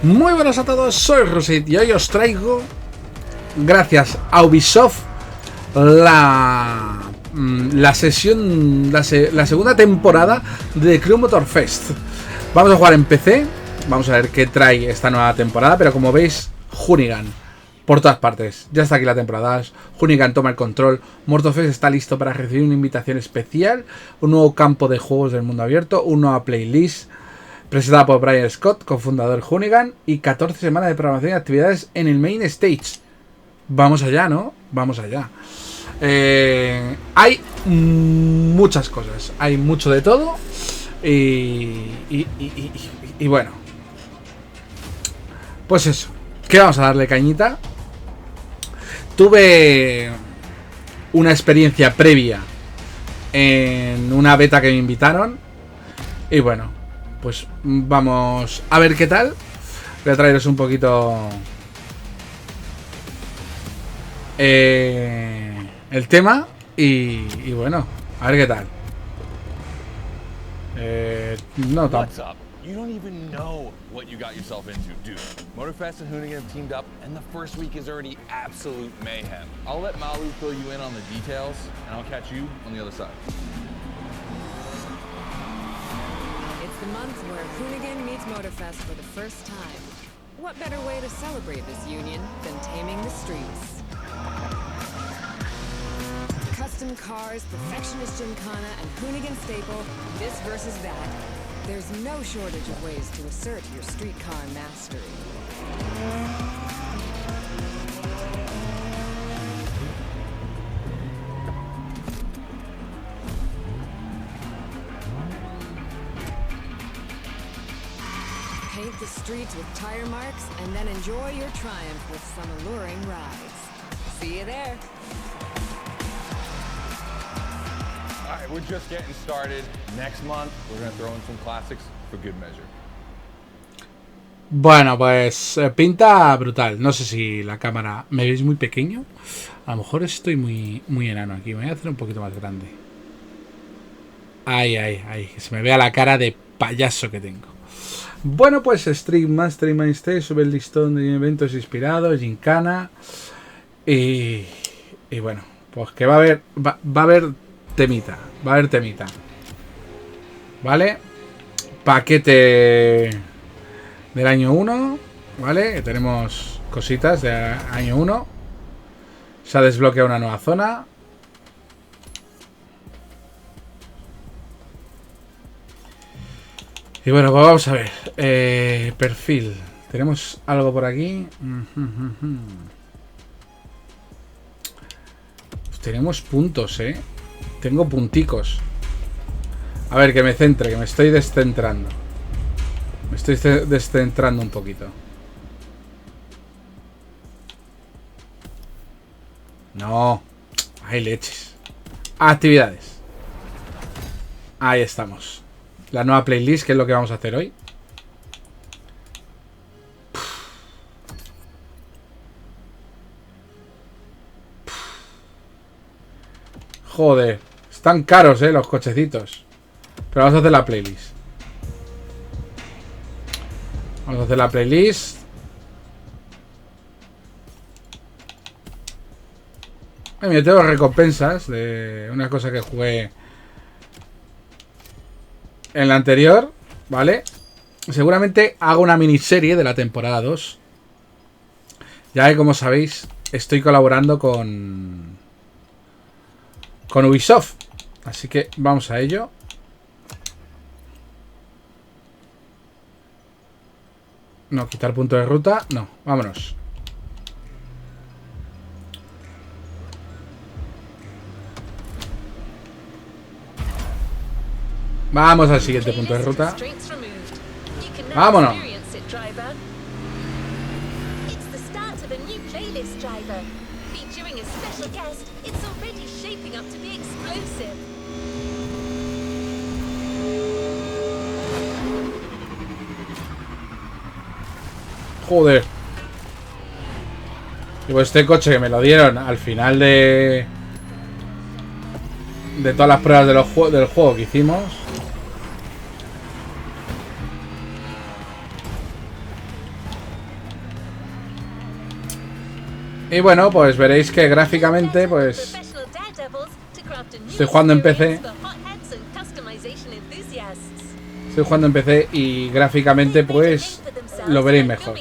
Muy buenas a todos, soy Rusit y hoy os traigo, gracias a Ubisoft, la segunda temporada de Crew Motorfest. Vamos a jugar en PC, vamos a ver qué trae esta nueva temporada, pero como veis, Hoonigan por todas partes. Ya está aquí la temporada, Hoonigan toma el control, Motorfest está listo para recibir una invitación especial, un nuevo campo de juegos del mundo abierto, una nueva playlist presentada por Brian Scott, cofundador Hoonigan, y 14 semanas de programación y actividades en el main stage. Vamos allá, ¿no? Vamos allá. Hay muchas cosas, hay mucho de todo. Y bueno, pues eso, que vamos a darle cañita. Tuve una experiencia previa en una beta que me invitaron. Y bueno, pues vamos a ver qué tal. Voy a traeros un poquito el tema y bueno, a ver qué tal. No tanto. You don't even know what you got yourself into, dude. Motorfest and Hoonigan have teamed up, and the first week is already absolute mayhem. I'll let Malu fill you in on the details, and I'll catch you on the other side. It's the month where Hoonigan meets Motorfest for the first time. What better way to celebrate this union than taming the streets? Custom cars, perfectionist gymkhana, and Hoonigan staple, this versus that. There's no shortage of ways to assert your streetcar mastery. Paint the streets with tire marks and then enjoy your triumph with some alluring rides. See you there. Alright, we're just getting started. Next month, we're gonna throw in some classics for good measure. Bueno, pues pinta brutal. No sé si la cámara me veis muy pequeño. A lo mejor estoy muy enano aquí. Me voy a hacer un poquito más grande. Ahí. Que se me vea la cara de payaso que tengo. Bueno, pues Stream Master Stage, sube el listón de eventos inspirados, Gincana. Y bueno, pues que va a haber temita. Va a haber temita. ¿Vale? Paquete del año 1. ¿Vale? Tenemos cositas de año 1. Se ha desbloqueado una nueva zona. Y bueno, pues vamos a ver. Perfil. Tenemos algo por aquí. Tenemos puntos, Tengo punticos. A ver, que me centre, que me estoy descentrando. Me estoy descentrando un poquito. No. Hay leches. Actividades. Ahí estamos. La nueva playlist, que es lo que vamos a hacer hoy. Joder. Están caros, los cochecitos. Pero vamos a hacer la playlist. Vamos a hacer la playlist. Mira, tengo recompensas de una cosa que jugué en la anterior, ¿vale? Seguramente hago una miniserie de la temporada 2. Ya que, como sabéis, estoy colaborando con Ubisoft. Así que vamos a ello. No, quitar punto de ruta. No, vámonos. Vamos al siguiente punto de ruta. Vámonos. Joder. Y pues este coche que me lo dieron al final de todas las pruebas del juego que hicimos. Y bueno, pues veréis que gráficamente, pues estoy jugando en PC. Estoy jugando en PC y gráficamente, pues lo veréis mejor.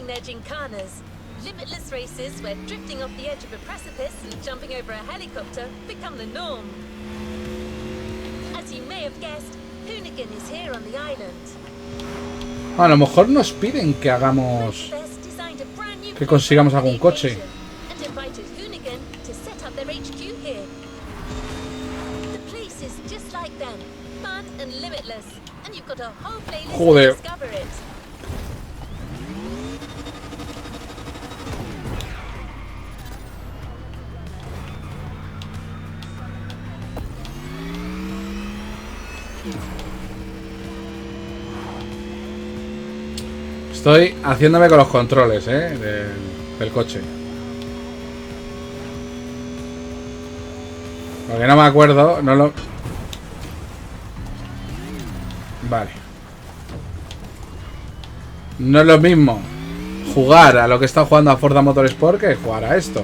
A lo mejor nos piden que hagamos, que consigamos algún coche. Joder. Estoy haciéndome con los controles, del coche. Porque no me acuerdo, no lo... Vale. No es lo mismo jugar a lo que está jugando a Forza Motorsport que jugar a esto.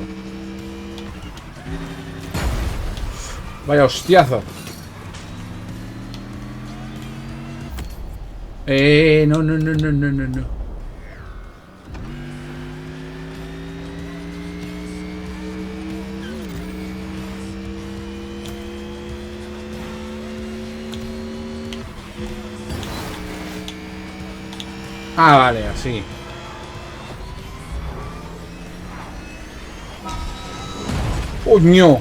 Vaya hostiazo. No. Ah, vale, así. ¡Coño!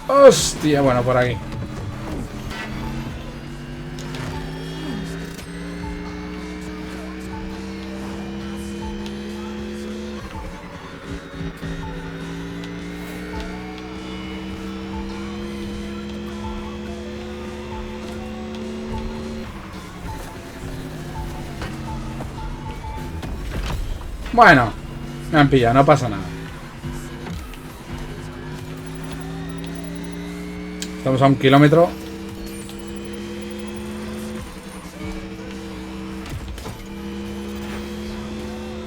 ¡Hostia! Bueno, por aquí. Bueno, me han pillado, no pasa nada. Estamos a 1 kilómetro.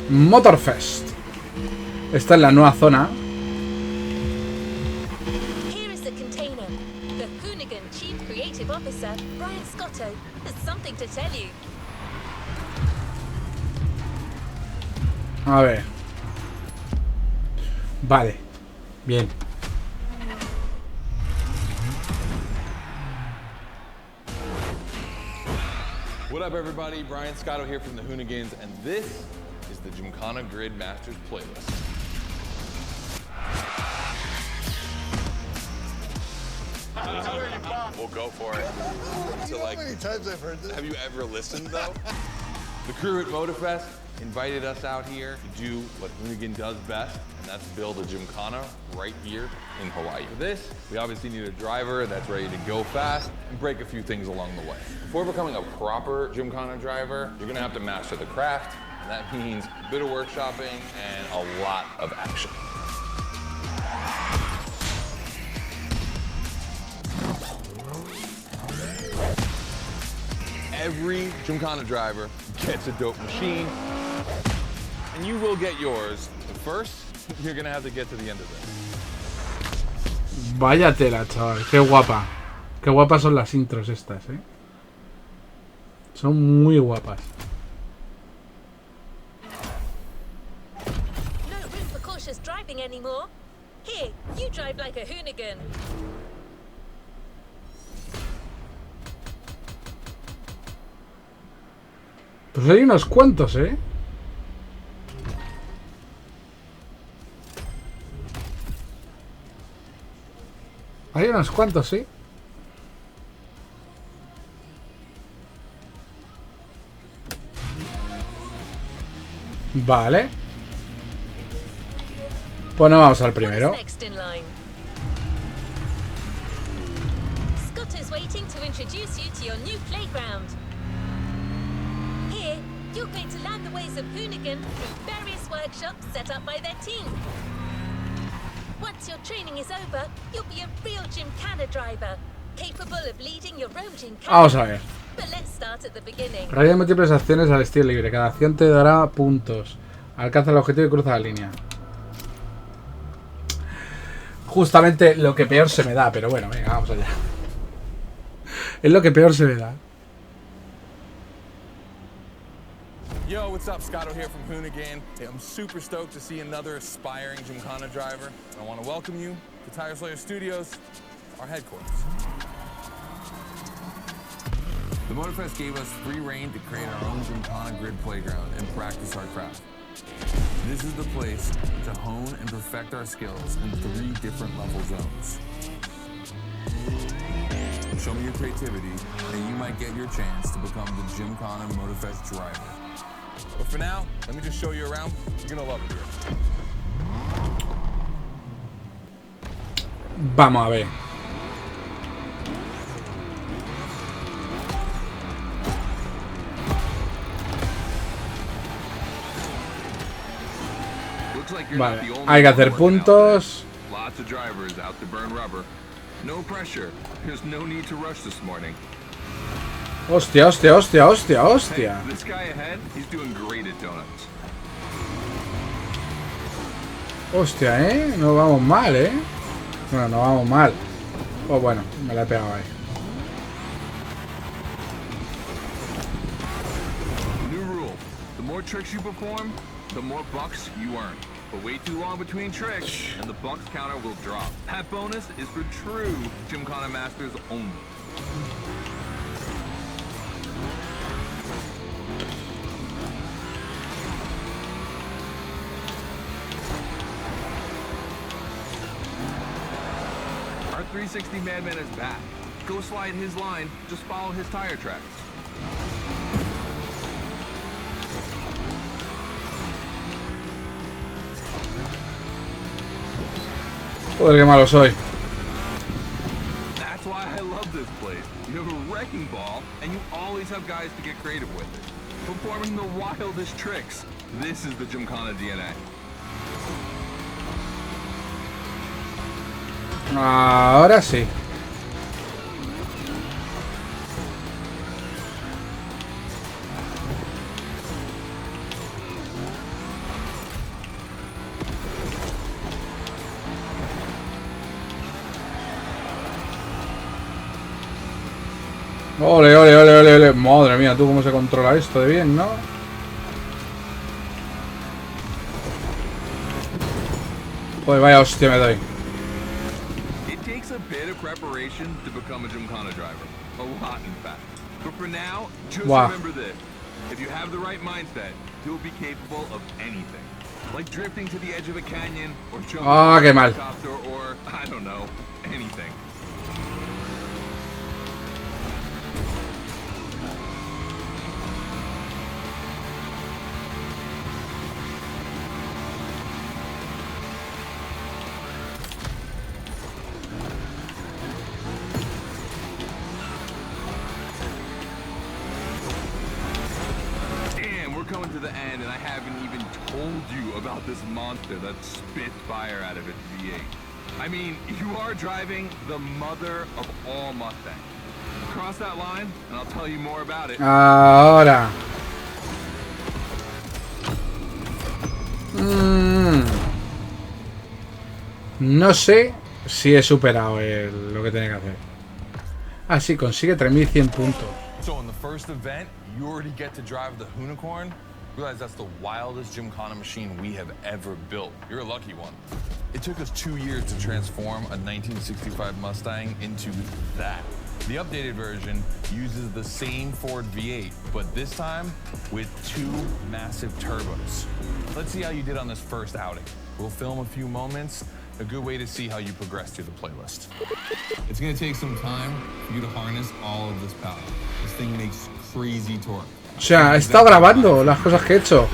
Motorfest. Esta es la nueva zona. Here is the container. The Hoonigan Chief Creative Officer, Brian Scotto, has something to tell you. A ver. Vale. Bien. What up, everybody? Brian Scotto here from the Hoonigans, and this is the Gymkhana Grid Masters playlist. We'll go for it. You know how many times I've heard this? Have you ever listened, though? The crew at Motorfest invited us out here to do what Hoonigan does best, and that's build a Gymkhana right here in Hawaii. For this, we obviously need a driver that's ready to go fast and break a few things along the way. Before becoming a proper Gymkhana driver, you're gonna have to master the craft, and that means a bit of workshopping and a lot of action. Every Gymkhana driver gets a dope machine, and you will get yours. But first, you're gonna have to get to the end of this. Vaya tela, chaval. Qué guapa. Qué guapas son las intros estas, Son muy guapas. No room for cautious driving anymore. Here, you drive like a Hoonigan. Pues hay unos cuantos, Hay unos cuantos, sí. Vale. Pues no vamos al primero. Scott is waiting to introduce you to your new playground. Here, you're going to learn the ways of Hoonigan through various workshops set up by their team. Once once your training is over, you'll be a real Gymkhana driver, capable of leading your own Gymkhana. Vamos a ver. But let's start at the beginning. Realiza múltiples acciones al estilo libre. Cada acción te dará puntos. Alcanza el objetivo y cruza la línea. Justamente lo que peor se me da, pero bueno, venga, vamos allá. Es lo que peor se me da. Yo, what's up? Scotto here from Hoonigan. Hey, I'm super stoked to see another aspiring Gymkhana driver. I want to welcome you to Tire Slayer Studios, our headquarters. The Motorfest gave us free reign to create our own Gymkhana grid playground and practice our craft. This is the place to hone and perfect our skills in 3 different level zones. Show me your creativity, and you might get your chance to become the Gymkhana Motorfest driver. But for now, let me just show you around. You're gonna love it here. Vamos a ver. Vale, hay que hacer puntos. Lots of drivers out to burn rubber. No pressure. There's no need to rush this morning. Hostia, hostia, hostia, hostia, hostia. Hey, this guy ahead, he's doing great at donuts. Hostia, no vamos mal, Bueno, no vamos mal. Oh, bueno, me la he pegado ahí. New rule. The more tricks you perform, the more bucks you earn. But wait too long between tricks, and the bucks counter will drop. That bonus is for true Gymkhana masters only. Our 360 Madman is back. Go slide his line, just follow his tire tracks. Joder, qué malo soy. That's why I love this place. You have a wrecking ball, and you always have guys to get creative with it. Performing the wildest tricks. This is the Gymkhana DNA. Ahora sí. Ole, ole, ole, ole, ole. Madre mía, tú cómo se controla esto de bien, ¿no? Joder, vaya hostia me doy. It takes a bit of preparation to become a Gymkhana driver. A lot, in fact. But for now, just remember this. If you have the right mindset, you'll be capable of anything. Like drifting to the edge of a canyon, or jumping qué from a mal. helicopter, or, I don't know, anything. Coming to the end, and I haven't even told you about this monster that spits fire out of its V8. I mean, you are driving the mother of all Mustangs. Cross that line, and I'll tell you more about it. Ahora. No sé si he superado lo que tenía que hacer. Ah, sí, consigue 3100 puntos. So in the first event, you already get to drive the Hoonicorn. Realize that's the wildest Gymkhana machine we have ever built. You're a lucky one. It took us 2 years to transform a 1965 Mustang into that. The updated version uses the same Ford V8, but this time with 2 massive turbos. Let's see how you did on this first outing. We'll film a few moments, a good way to see how you progress through the playlist. It's gonna take some time for you to harness all of this power. This thing makes crazy torque. O sea, he estado grabando las cosas que he hecho.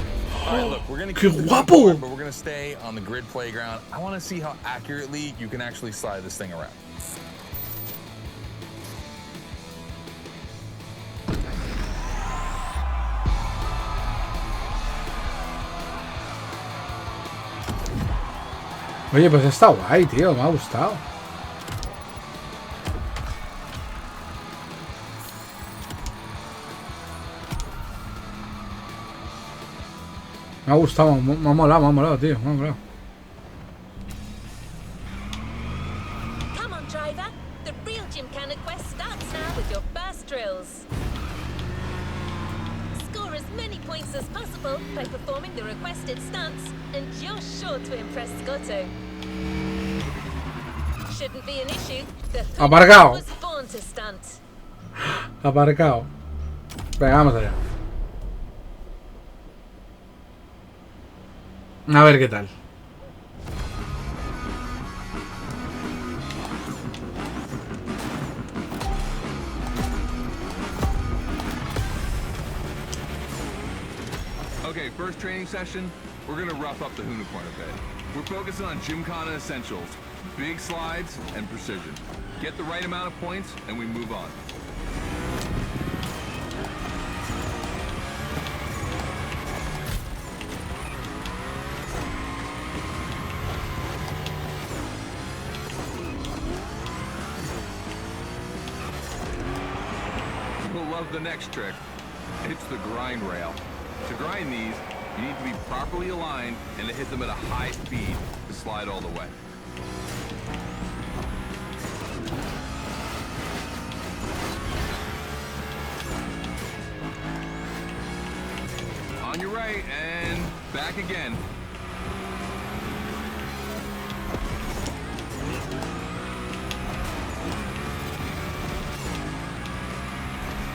¡Qué guapo! But we're gonna stay on the grid playground. I want to see how accurately you can actually slide this thing around. Oye, pues está guay, tío. Me ha gustado. Me ha gustado, me ha molado, tío. Me ha molado. Come on, driver. The real Gymkhana quest starts now with your first drills. Score as many points as possible by performing the requested stunts, and you're sure to impress Scotto. Shouldn't be an issue. The Aparcado. was born to stunt. Aparcado. Venga, vamos allá. A ver qué tal. Okay, first training session, we're gonna rough up the Unicorn a bit. We're focusing on Gymkhana essentials, big slides, and precision. Get the right amount of points, and we move on. You'll love the next trick. It's the grind rail. To grind these, you need to be properly aligned and to hit them at a high speed to slide all the way. On your right and back again.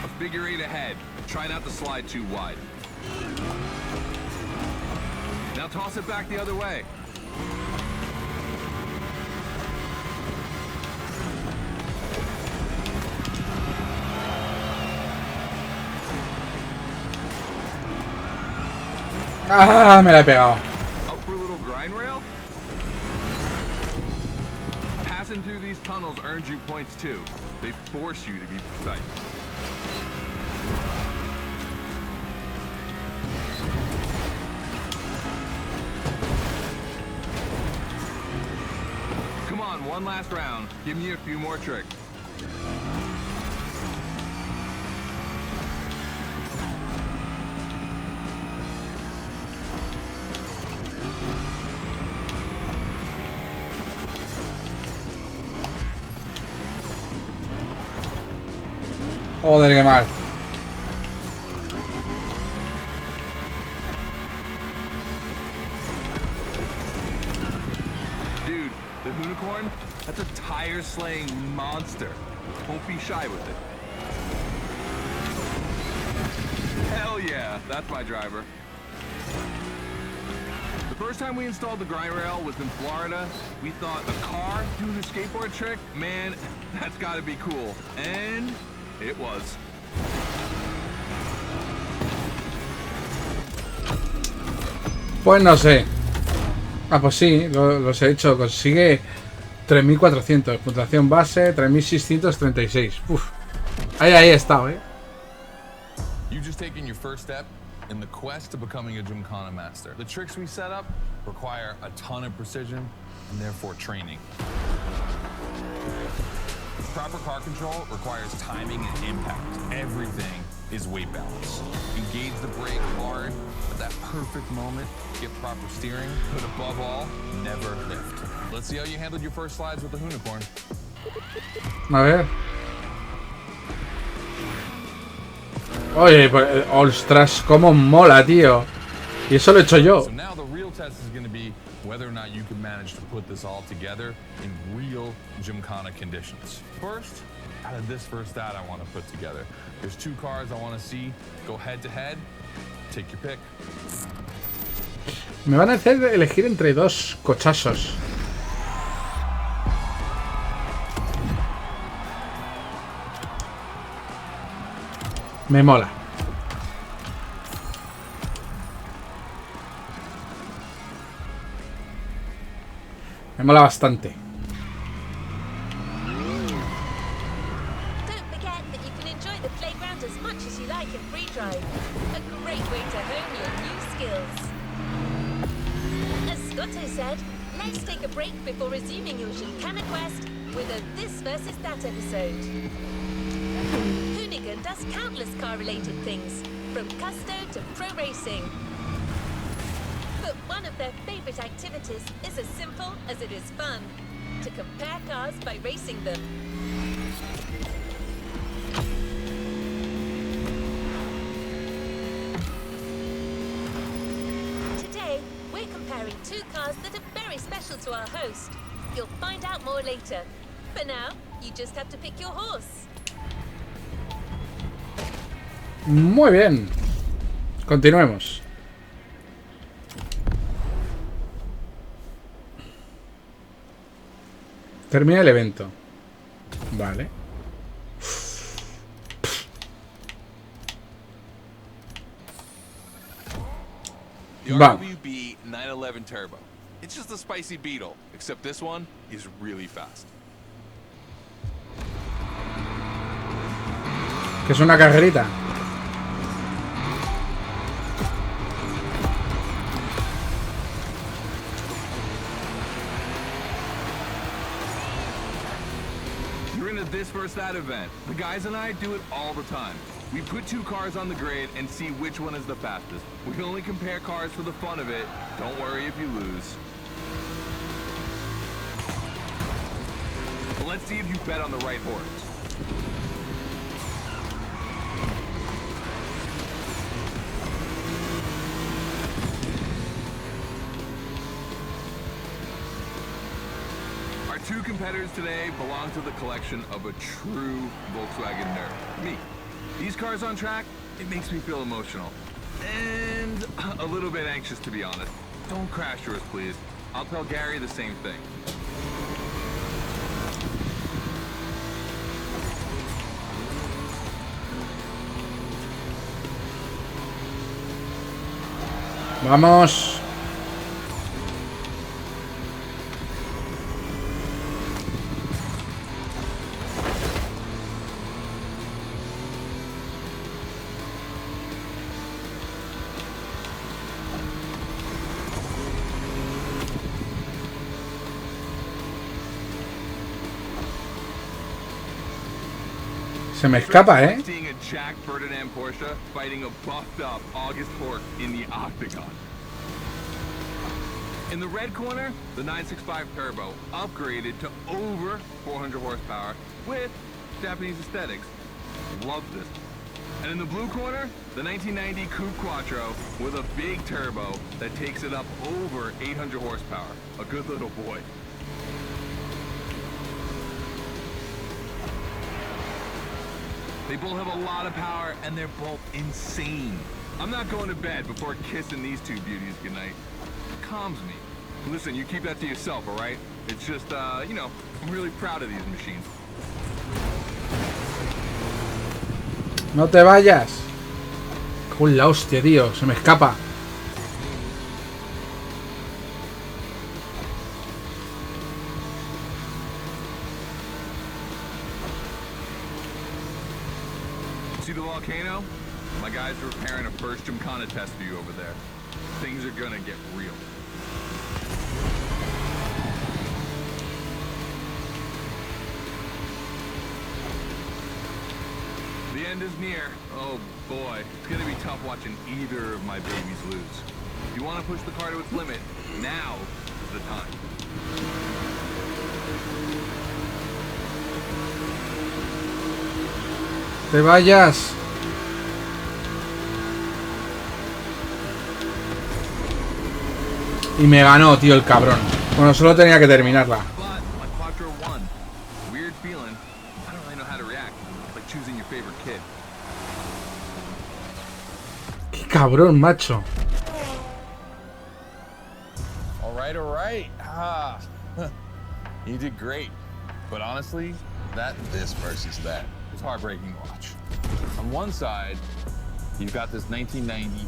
A figure eight ahead. Try not to slide too wide. Now toss it back the other way. Ah, me la he pegado. Up for a little grind rail? Passing through these tunnels earns you points too. They force you to be precise. Come on, one last round. Give me a few more tricks. Joder, qué mal. Dude, the Unicorn, that's a tire-slaying monster. Don't be shy with it. Hell yeah, that's my driver. The first time we installed the grind rail was in Florida. We thought a car doing a skateboard trick? Man, that's gotta be cool. And it was. Pues no sé. Ah, pues sí, los he hecho. Consigue 3400. Puntuación base 3636. Uf. Ahí he estado, You just taken your first step in the quest to becoming a Gymkhana master. The tricks we set up require a ton of precision and therefore training. Proper car control requires timing and impact. Everything is weight balance. Engage the brake hard at that perfect moment. Get proper steering, but above all, never lift. Let's see how you handled your first slides with the Unicorn. A ver. Oye, pues, ostras, cómo mola, tío. Y eso lo he hecho yo. So now the real test is going to be whether or not you can manage to put this all together in real Gymkhana conditions. First, out of this first stat I want to put together, there's two cars I want to see go head to head. Take your pick. Me van a hacer elegir entre dos cochazos. Me mola. Me mola bastante. Don't forget that you can enjoy the playground as much as you like in free drive. A great way to hone your new skills. As Scotto said, let's take a break before resuming your Gymkhana quest with a This versus That episode. Hoonigan does countless car-related things, from custo to pro racing. But one of their favorite activities is as simple as it is fun: to compare cars by racing them. Today, we're comparing two cars that are very special to our host. You'll find out more later. For now, you just have to pick your horse. Muy bien. Continuemos. Termina el evento. Vale. The Wow. RWB 911 Turbo. It's just a spicy Beetle, except this one is really fast. Que es una carrerita. You're in a This versus That event. The guys and I do it all the time. We put two cars on the grid and see which one is the fastest. We only compare cars for the fun of it. Don't worry if you lose. But let's see if you bet on the right horse. Our two competitors today belong to the collection of a true Volkswagen nerd, me. These cars on track, it makes me feel emotional. And a little bit anxious, to be honest. Don't crash yours, please. I'll tell Gary the same thing. Vamos. Se me escapa, ¿eh? Seeing a Jack Ferdinand Porsche fighting a buffed up August Hork in the octagon. In the red corner, the 965 Turbo, upgraded to over 400 horsepower with Japanese aesthetics. Love this. And in the blue corner, the 1990 Coupe Quattro with a big turbo that takes it up over 800 horsepower. A good little boy. They both have a lot of power, and they're both insane. I'm not going to bed before kissing these two beauties goodnight. It calms me. Listen, you keep that to yourself, all right? It's just, you know, I'm really proud of these machines. No te vayas. Con la hostia, tío. Se me escapa. See the volcano? My guys are preparing a first Gymkhana test for you over there. Things are gonna get real. The end is near. Oh boy, it's gonna be tough watching either of my babies lose. If you want to push the car to its limit, now is the time. Te vayas. Y me ganó, tío, el cabrón. Bueno, solo tenía que terminarla. But my Quattro won. Weird feeling. I don't really know how to react. Like choosing your favorite kid. Qué cabrón, macho. All right. You did great. But honestly, that This versus That is heartbreaking to watch. On one side, you've got this 1990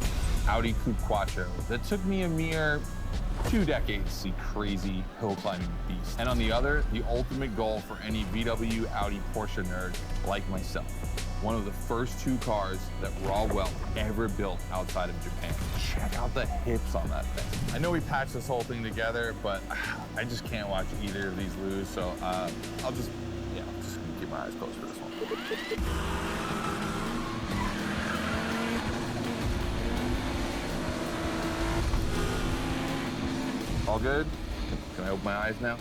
Audi Coupe Quattro that took me a mere 2 decades to see crazy hill climbing beasts. And on the other, the ultimate goal for any VW, Audi, Porsche nerd like myself. One of the first 2 cars that Raw Welt ever built outside of Japan. Check out the hips on that thing. I know we patched this whole thing together, but I just can't watch either of these lose, so I'll just keep my eyes closed for this one. All good? Can I open my eyes now?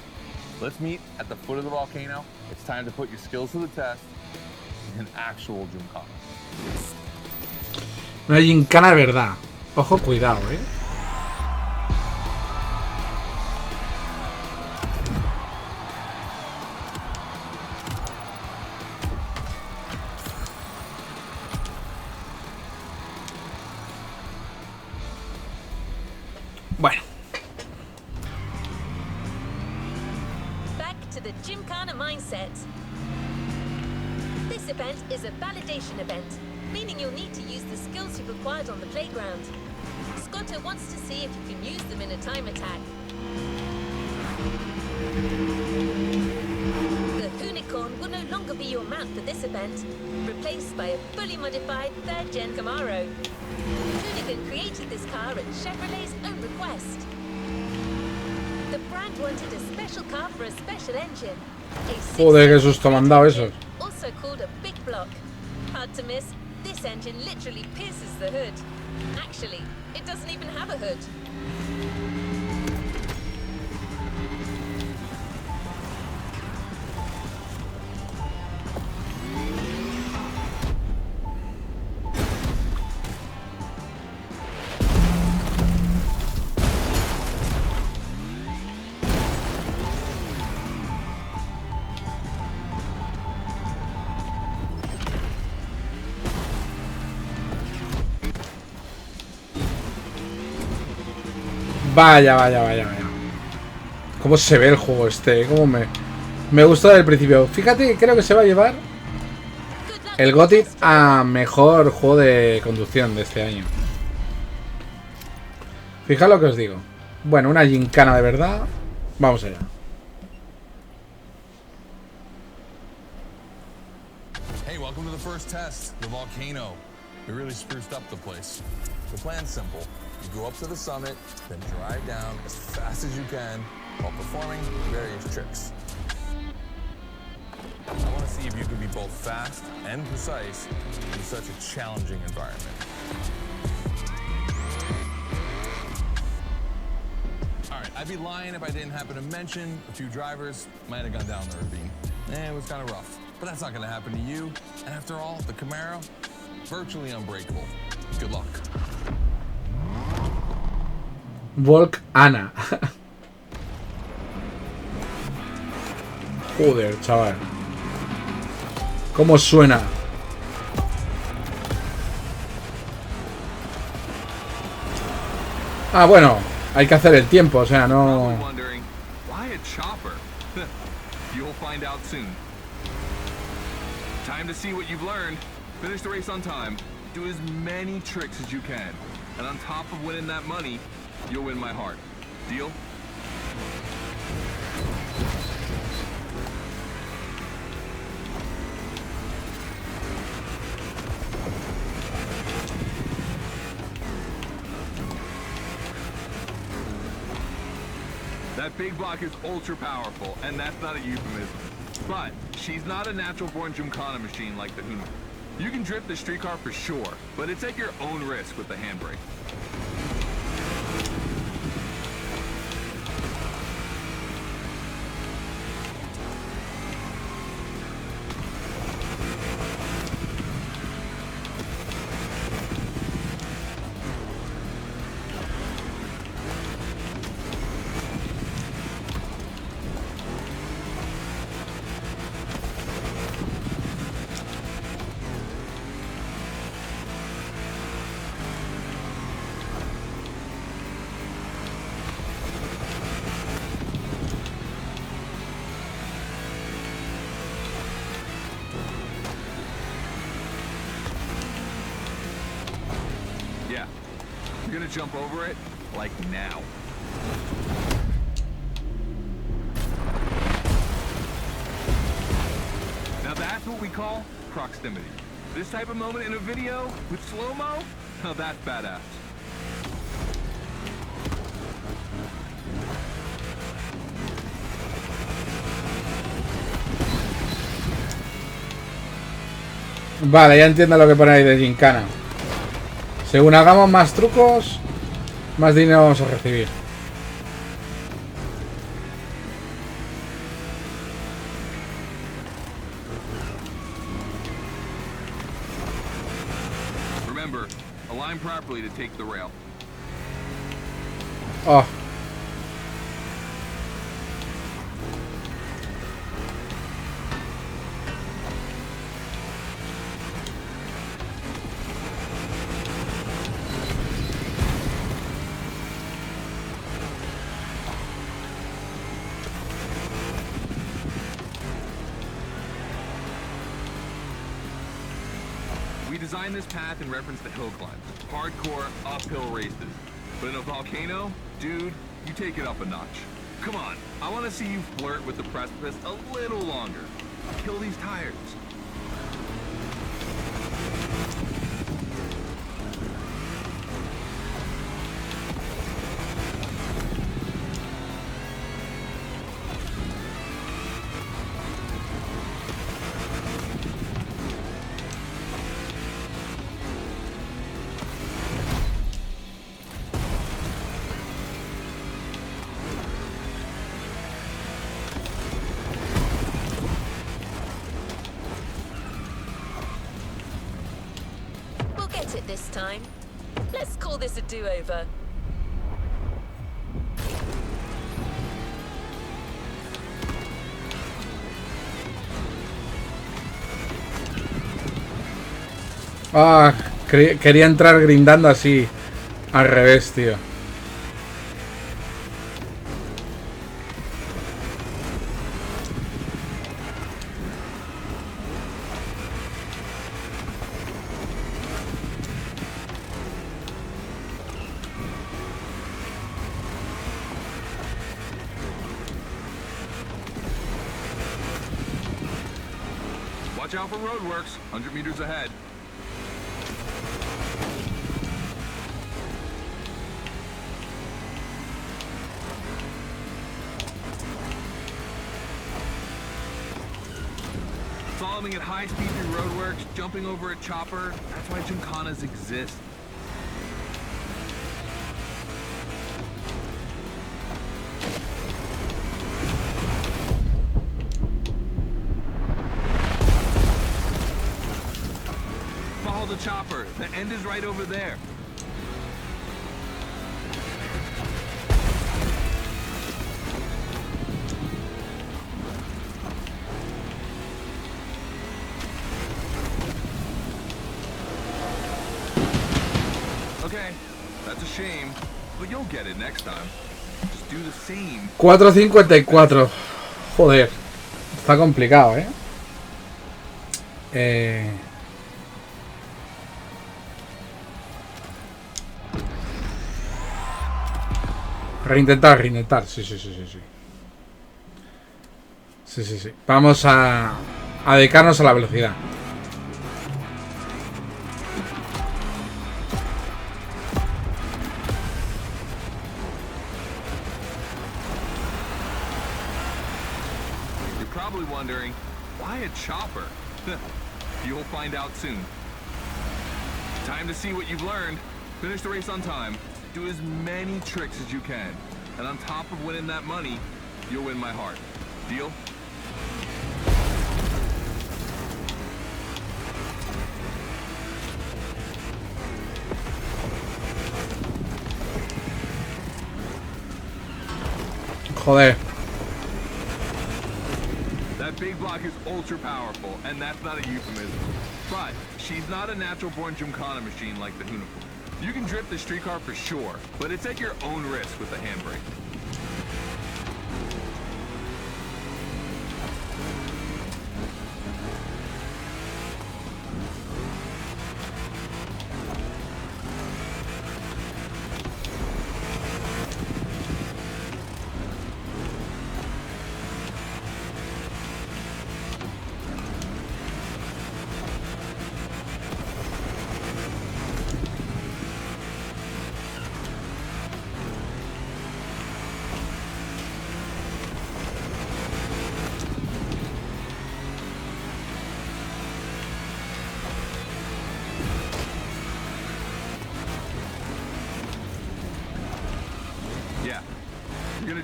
Let's meet at the foot of the volcano. It's time to put your skills to the test in actual Gymkhana. Una gincana de verdad. Ojo, cuidado, Bueno. Back to the Gymkhana mindset. This event is a validation event, meaning you'll need to use the skills you've acquired on the playground. Scotto wants to see if you can use them in a time attack. The Unicorn will no longer be your mount for this event, replaced by a fully modified 3rd Gen Camaro. Hoonigan created this car at Chevrolet's own request. The brand wanted a special car for a special engine. Joder, qué susto me han dado esos. Also called a big block. Hard to miss, this engine literally pierces the hood. Actually, it doesn't even have a hood. Vaya. Cómo se ve el juego este, cómo me gustó desde el principio. Fíjate que creo que se va a llevar el GOTY a mejor juego de conducción de este año. Fijad lo que os digo. Bueno, una gincana de verdad. Vamos allá. Hey, welcome to the first test, the volcano. We really spruced up the place. The plan's simple. You go up to the summit, then drive down as fast as you can while performing various tricks. I want to see if you can be both fast and precise in such a challenging environment. All right, I'd be lying if I didn't happen to mention a few drivers might have gone down the ravine. It was kind of rough, but that's not going to happen to you. And after all, the Camaro, virtually unbreakable. Good luck. Volk Ana. Joder, chaval. ¿Cómo suena? Ah, bueno, hay que hacer el tiempo, o sea, no... You'll find out soon. Time to see what you've learned. Finish the race on time. Do as many tricks as you can. And on top of winning that money, you'll win my heart. Deal? That big block is ultra powerful, and that's not a euphemism. But she's not a natural-born Gymkhana machine like the Huna. You can drift the streetcar for sure, but it's at your own risk with the handbrake. Yeah, you're gonna jump over it, like now. we call proximity. This type of moment in a video with slow-mo, now that's badass. Vale, ya entiendo lo que pone ahí de gincana. Según hagamos más trucos, más dinero vamos a recibir. Remember, align properly to take the rail. Oh. We designed this path in reference to hill climbs, hardcore uphill races. But in a volcano, dude, you take it up a notch. Come on, I want to see you flirt with the precipice a little longer. Kill these tires. We'll get it this time. Let's call this a do-over. Ah, quería entrar grindando así. Al revés, tío. Watch out for roadworks, 100 meters ahead. Following at high speed through roadworks, jumping over a chopper, that's why Gymkhanas exist. Follow the chopper, the end is right over there. Okay, that's a shame, but you'll get it next time. Just do the same. 4.54. Joder. Está complicado, ¿eh? Reintentar. Sí. Sí. Vamos a dedicarnos a la velocidad. You're probably wondering, why a chopper? You'll find out soon. Time to see what you've learned. Finish the race on time. Do as many tricks as you can. And on top of winning that money, you'll win my heart. Deal? Joder. That big block is ultra powerful, and that's not a euphemism. But she's not a natural-born Gymkhana machine like the Hunapur. You can drift the streetcar for sure, but it's at your own risk with the handbrake.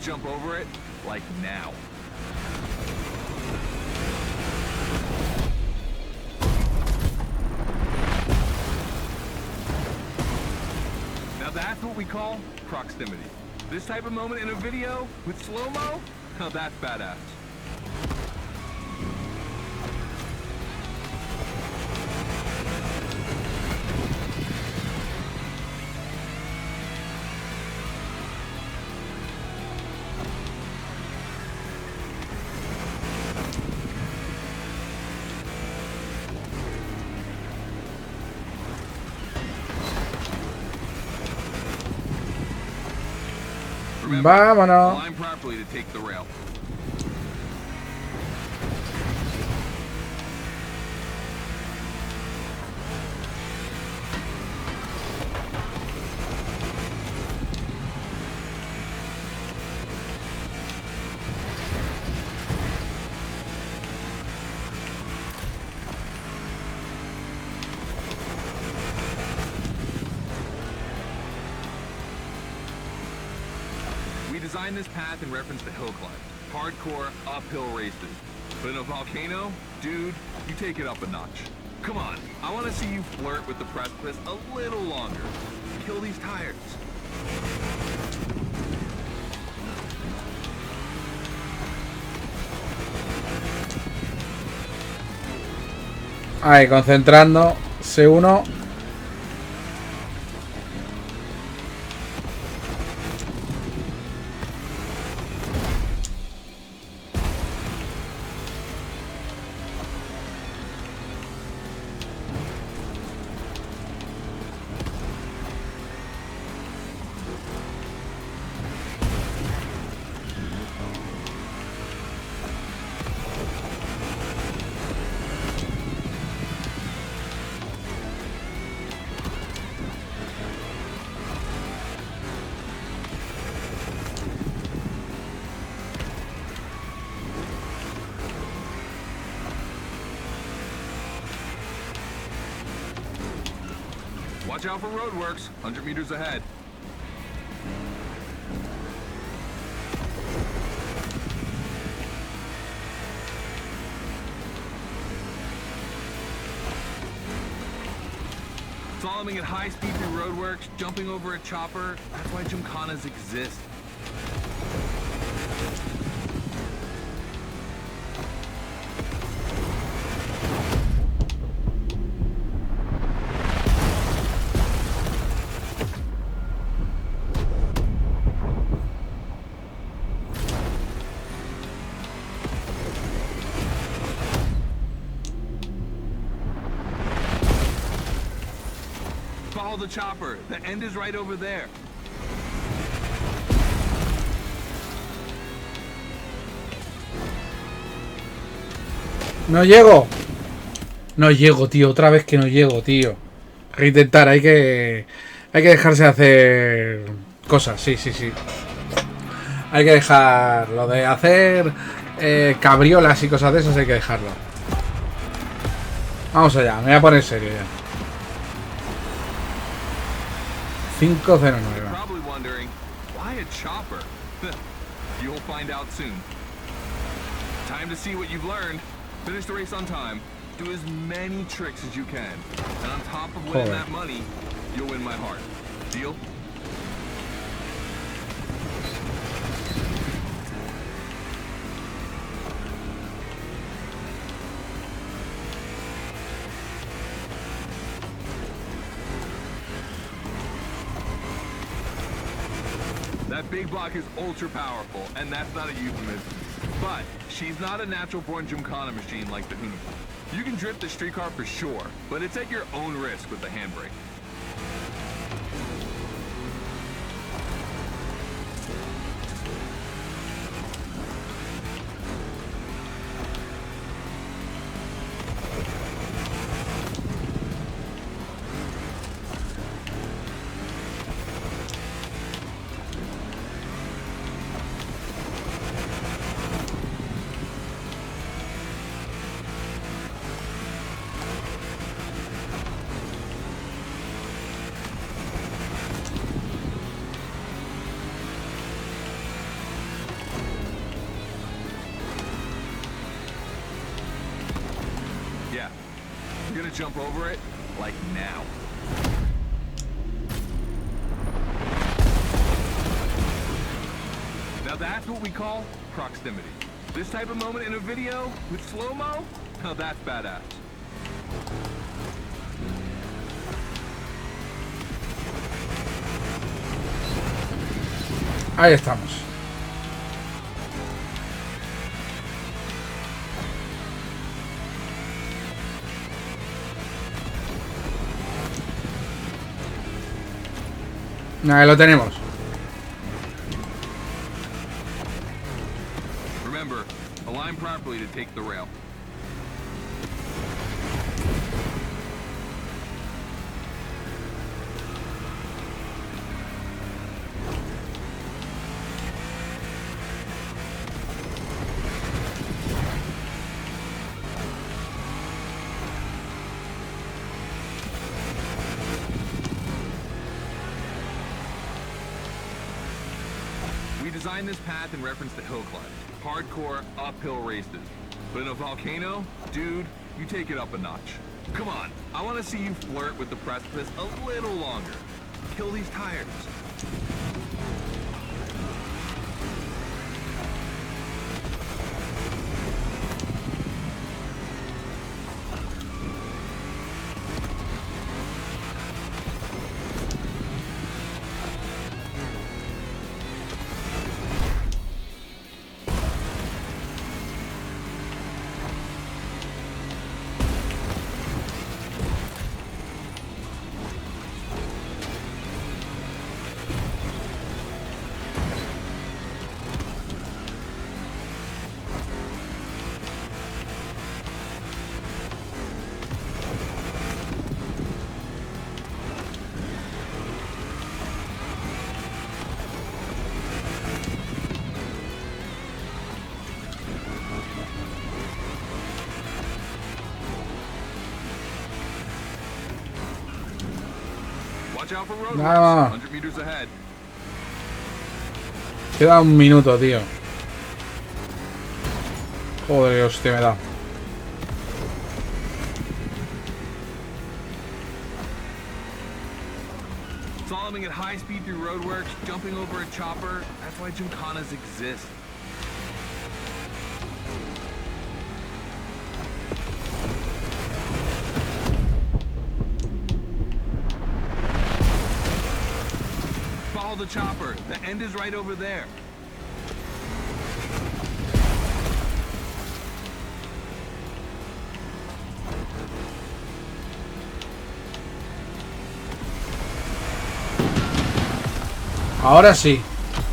jump over it, like now. Now that's what we call proximity. This type of moment in a video with slow-mo, now that's badass. Vámonos. Align properly to take the rail. We designed this path in reference to hill climb. Hardcore uphill races. But in a volcano, dude, you take it up a notch. Come on, I want to see you flirt with the precipice a little longer. Kill these tires. Ahí, concentrando. C1. Watch out for roadworks, 100 meters ahead. Slaloming at high speed through roadworks, jumping over a chopper, that's why Gymkhanas exist. Follow the chopper. The end is right over there. No llego. No llego, tío. Otra vez que no llego, tío. Hay que intentar, hay que dejarse hacer cosas, sí. Hay que dejar lo de hacer cabriolas y cosas de esas, hay que dejarlo. Vamos allá, me voy a poner serio ya. 509. Probably wondering, why a chopper? You'll find out soon. Time to see what you've learned. Finish the race on time. Do as many tricks as you can. And on top of winning that money, you'll win my heart. Deal? That big block is ultra powerful, and that's not a euphemism. But she's not a natural-born Gymkhana machine like the Hunabot. You can drift the streetcar for sure, but it's at your own risk with the handbrake. gonna jump over it, like now. Now that's what we call proximity. This type of moment in a video with slow-mo, now that's badass. Ahí estamos. Ahí lo tenemos. Remember, align properly to take the rail. We designed this path in reference to hill climbing, hardcore uphill races. But in a volcano, dude, you take it up a notch. Come on, I want to see you flirt with the precipice a little longer. Kill these tires. Watch out for roadworks. Nada. 100 meters ahead. Queda un minuto, tío. Joder, hostia, me da. Slaloming at high speed through roadworks, jumping over a chopper. That's why Gymkhanas exist. Follow the chopper. The end is right over there. Ahora sí.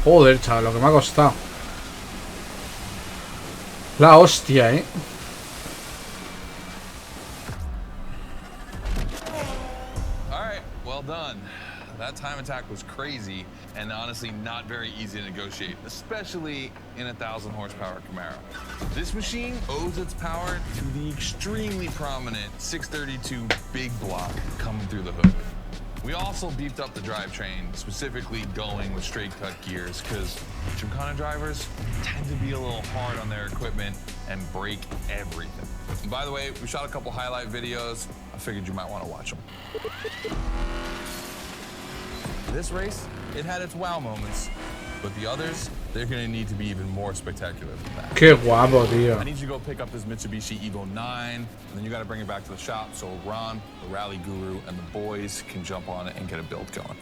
Joder, chaval, lo que me ha costado. La hostia, All right, well done. That time attack was crazy and honestly not very easy to negotiate, especially in a 1,000 horsepower Camaro. This machine owes its power to the extremely prominent 632 big block coming through the hood. We also beefed up the drivetrain, specifically going with straight cut gears, because Gymkhana drivers tend to be a little hard on their equipment and break everything. And by the way, we shot a couple highlight videos. I figured you might want to watch them. This race, it had its wow moments, but the others, they're gonna need to be even more spectacular than that. Qué guapo, tío. I need you to go pick up this Mitsubishi Evo 9, and then you gotta bring it back to the shop so Ron, the rally guru, and the boys can jump on it and get a build going.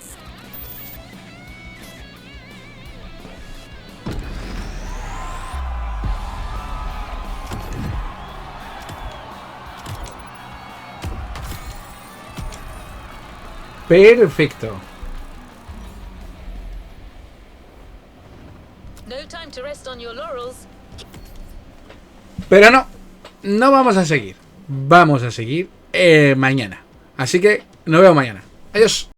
Perfecto. No time to rest on your laurels. Pero no, no vamos a seguir. Vamos a seguir mañana. Así que nos vemos mañana. Adiós.